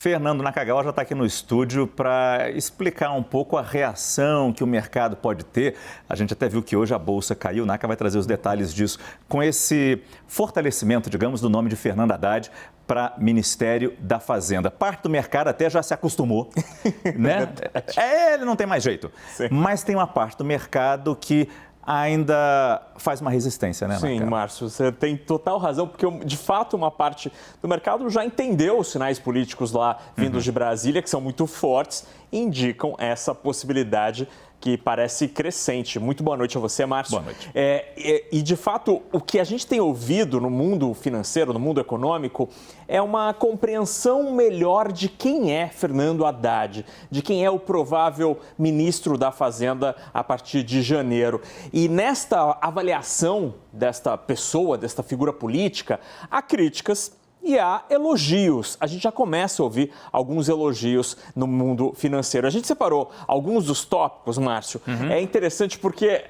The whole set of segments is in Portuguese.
Fernando Nakagawa já está aqui no estúdio para explicar um pouco a reação que o mercado pode ter. A gente até viu que hoje a Bolsa caiu, o Naka vai trazer os detalhes disso, com esse fortalecimento, digamos, do nome de Fernando Haddad para Ministério da Fazenda. Parte do mercado até já se acostumou, né? Ele não tem mais jeito. Sim. Mas tem uma parte do mercado que ainda faz uma resistência, né, Sim, Naka? Márcio, você tem total razão, porque de fato uma parte do mercado já entendeu os sinais políticos lá vindos de Brasília, que são muito fortes, e indicam essa possibilidade que parece crescente. Muito boa noite a você, Márcio. Boa noite. E, de fato, o que a gente tem ouvido no mundo financeiro, no mundo econômico, é uma compreensão melhor de quem é Fernando Haddad, de quem é o provável ministro da Fazenda a partir de janeiro. E nesta avaliação desta pessoa, desta figura política, há críticas e há elogios. A gente já começa a ouvir alguns elogios no mundo financeiro. A gente separou alguns dos tópicos, Márcio. É interessante porque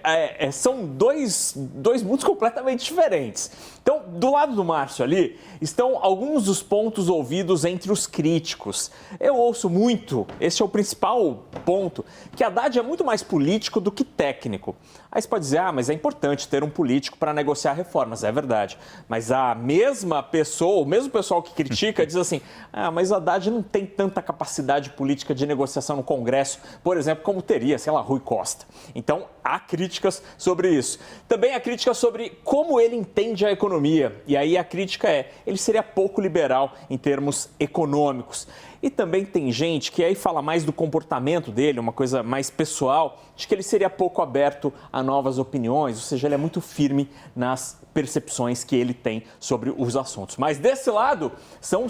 são dois mundos completamente diferentes. Então, do lado do Márcio ali, estão alguns dos pontos ouvidos entre os críticos. Eu ouço muito, esse é o principal ponto, que Haddad é muito mais político do que técnico. Aí você pode dizer, mas é importante ter um político para negociar reformas. É verdade. Mas a mesma pessoa, o mesmo pessoal que critica, diz assim, mas o Haddad não tem tanta capacidade política de negociação no Congresso, por exemplo, como teria, sei lá, Rui Costa. Então, há críticas sobre isso. Também há críticas sobre como ele entende a economia. E aí a crítica ele seria pouco liberal em termos econômicos. E também tem gente que aí fala mais do comportamento dele, uma coisa mais pessoal, de que ele seria pouco aberto a novas opiniões, ou seja, ele é muito firme nas percepções que ele tem sobre os assuntos. Mas desse lado são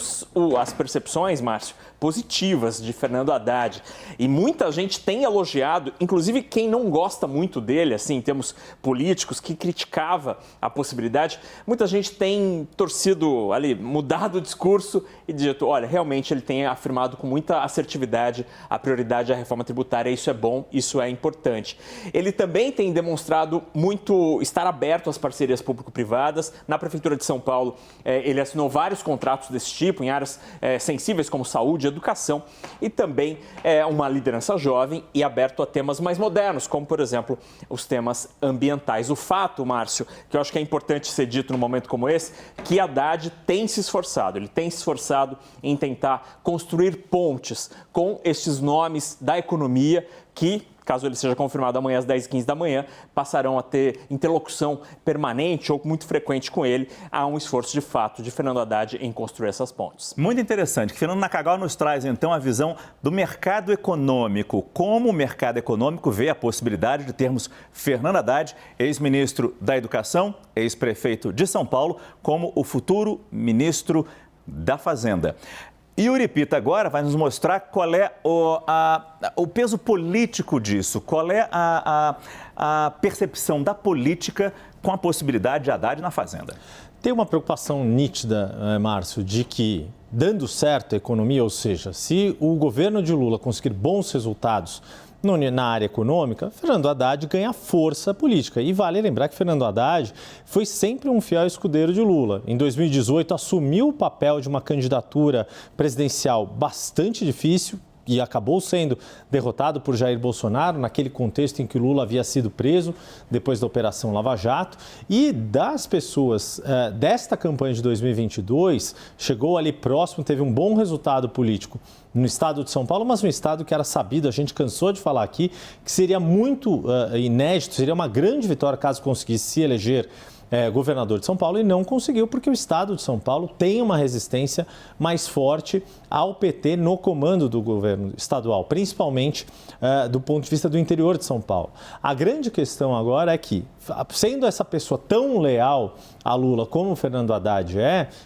as percepções, Márcio, positivas de Fernando Haddad. E muita gente tem elogiado, inclusive quem não gosta muito dele, assim, em termos políticos, que criticava a possibilidade, muita gente tem torcido ali, mudado o discurso e dito, olha, realmente ele tem afirmado com muita assertividade a prioridade à reforma tributária, isso é bom, isso é importante. Ele também tem demonstrado muito estar aberto às parcerias público-privadas. Na Prefeitura de São Paulo, ele assinou vários contratos desse tipo, em áreas sensíveis como saúde e educação, e também uma liderança jovem e aberto a temas mais modernos, como, por exemplo, os temas ambientais. O fato, Márcio, que eu acho que é importante ser dito num momento como esse, que Haddad tem se esforçado, ele tem se esforçado em tentar construir pontes com estes nomes da economia que, caso ele seja confirmado amanhã às 10h15 da manhã, passarão a ter interlocução permanente ou muito frequente com ele. Há um esforço de fato de Fernando Haddad em construir essas pontes. Muito interessante. Fernando Nakagawa nos traz então a visão do mercado econômico. Como o mercado econômico vê a possibilidade de termos Fernando Haddad, ex-ministro da Educação, ex-prefeito de São Paulo, como o futuro ministro da Fazenda. E o Pita agora vai nos mostrar qual é o peso político disso, qual é a percepção da política com a possibilidade de Haddad na Fazenda. Tem uma preocupação nítida, Márcio, de que, dando certo a economia, ou seja, se o governo de Lula conseguir bons resultados na área econômica, Fernando Haddad ganha força política. E vale lembrar que Fernando Haddad foi sempre um fiel escudeiro de Lula. Em 2018, assumiu o papel de uma candidatura presidencial bastante difícil e acabou sendo derrotado por Jair Bolsonaro, naquele contexto em que Lula havia sido preso depois da Operação Lava Jato. E das pessoas desta campanha de 2022, chegou ali próximo, teve um bom resultado político no estado de São Paulo, mas um estado que era sabido, a gente cansou de falar aqui, que seria muito inédito, seria uma grande vitória caso conseguisse se eleger governador de São Paulo, e não conseguiu porque o estado de São Paulo tem uma resistência mais forte ao PT no comando do governo estadual, principalmente do ponto de vista do interior de São Paulo. A grande questão agora é que, sendo essa pessoa tão leal a Lula como o Fernando Haddad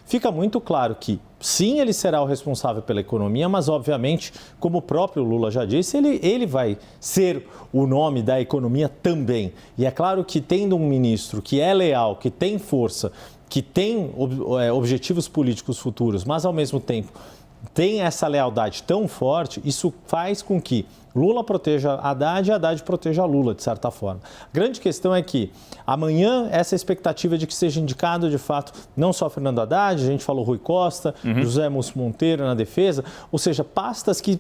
fica muito claro que sim, ele será o responsável pela economia, mas obviamente, como o próprio Lula já disse, ele vai ser o nome da economia também. E é claro que tendo um ministro que é leal, que tem força, que tem objetivos políticos futuros, mas ao mesmo tempo tem essa lealdade tão forte, isso faz com que Lula proteja Haddad e Haddad proteja Lula, de certa forma. A grande questão é que amanhã essa expectativa de que seja indicado, de fato, não só Fernando Haddad, a gente falou Rui Costa, José Múcio Monteiro na defesa, ou seja, pastas que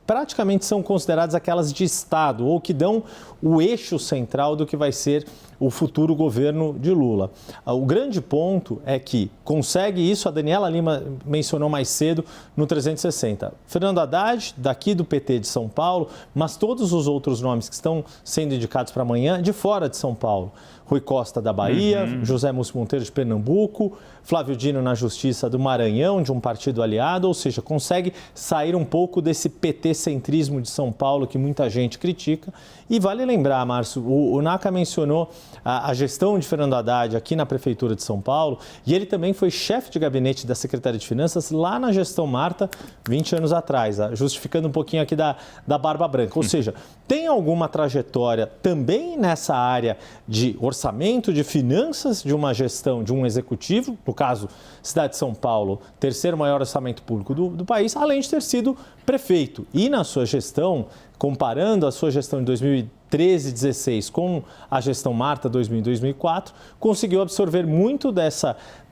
praticamente são consideradas aquelas de Estado ou que dão o eixo central do que vai ser o futuro governo de Lula. O grande ponto é que consegue isso, a Daniela Lima mencionou mais cedo no 360. Fernando Haddad, daqui do PT de São Paulo, mas todos os outros nomes que estão sendo indicados para amanhã de fora de São Paulo. Rui Costa da Bahia, José Múcio Monteiro de Pernambuco, Flávio Dino na Justiça do Maranhão, de um partido aliado, ou seja, consegue sair um pouco desse PT-centrismo de São Paulo que muita gente critica. E vale lembrar, Márcio, o Naka mencionou a gestão de Fernando Haddad aqui na Prefeitura de São Paulo e ele também foi chefe de gabinete da Secretaria de Finanças lá na gestão Marta, 20 anos atrás, justificando um pouquinho aqui da Barba Branca. Ou seja, tem alguma trajetória também nessa área de orçamento, de finanças de uma gestão, de um executivo, no caso, cidade de São Paulo, terceiro maior orçamento público do país, além de ter sido prefeito. E na sua gestão, comparando a sua gestão de 2013 16 com a gestão Marta 2004, conseguiu absorver muito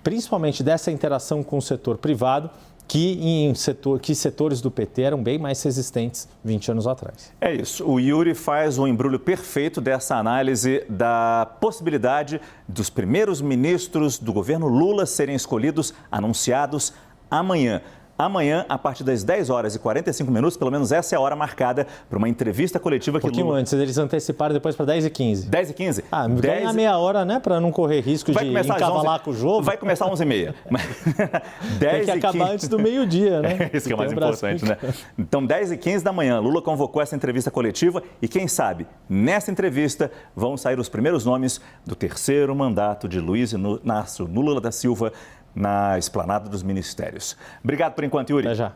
principalmente dessa interação com o setor privado, que setores do PT eram bem mais resistentes 20 anos atrás. É isso. O Yuri faz um embrulho perfeito dessa análise da possibilidade dos primeiros ministros do governo Lula serem escolhidos, anunciados amanhã. Amanhã, a partir das 10 horas e 45 minutos, pelo menos essa é a hora marcada para uma entrevista coletiva que pouquinho Lula... antes, eles anteciparam depois para 10h15. 10h15? Ganha meia hora, né? Para não correr risco de encavalar com o jogo. Vai começar às 11h30. Tem que acabar antes do meio-dia, né? Isso que é mais importante, né? Então, 10h15 da manhã, Lula convocou essa entrevista coletiva e, quem sabe, nessa entrevista vão sair os primeiros nomes do terceiro mandato de Luiz Inácio Lula da Silva na esplanada dos ministérios. Obrigado por enquanto, Yuri. Até já.